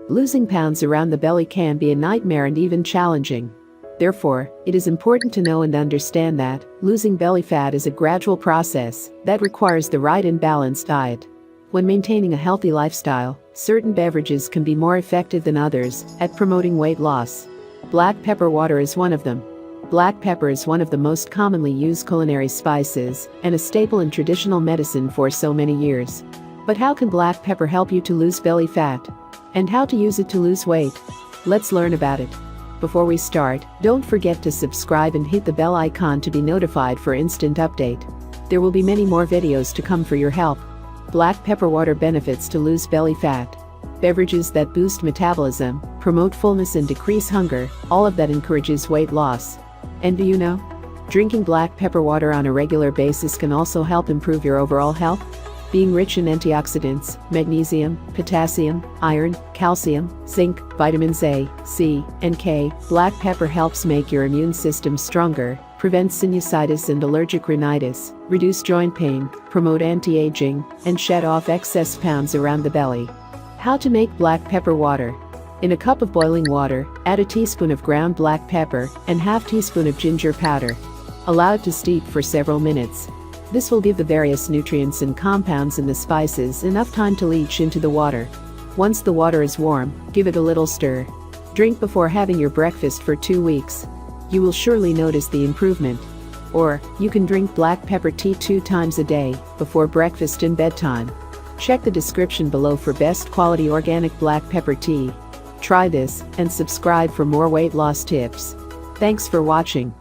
Losing pounds around the belly can be a nightmare and even challenging. Therefore, it is important to know and understand that losing belly fat is a gradual process that requires the right and balanced diet. When maintaining a healthy lifestyle, certain beverages can be more effective than others at promoting weight loss. Black pepper water is one of them. Black pepper is one of the most commonly used culinary spices and a staple in traditional medicine for so many years. But how can black pepper help you to lose belly fat? And how to use it to lose weight? Let's learn about it. Before we start, don't forget to subscribe and hit the bell icon to be notified for instant update. There will be many more videos to come for your help. Black pepper water benefits to lose belly fat. Beverages that boost metabolism, promote fullness and decrease hunger, all of that encourages weight loss. And do you know? Drinking black pepper water on a regular basis can also help improve your overall health. Being rich in antioxidants, magnesium, potassium, iron, calcium, zinc, vitamins A, C, and K, black pepper helps make your immune system stronger, prevent sinusitis and allergic rhinitis, reduce joint pain, promote anti-aging, and shed off excess pounds around the belly. How to make black pepper water. In a cup of boiling water, add a teaspoon of ground black pepper and half teaspoon of ginger powder. Allow it to steep for several minutes. This will give the various nutrients and compounds in the spices enough time to leach into the water. Once the water is warm, give it a little stir. Drink before having your breakfast for 2 weeks. You will surely notice the improvement. Or, you can drink black pepper tea 2 times a day, before breakfast and bedtime. Check the description below for best quality organic black pepper tea. Try this, and subscribe for more weight loss tips. Thanks for watching.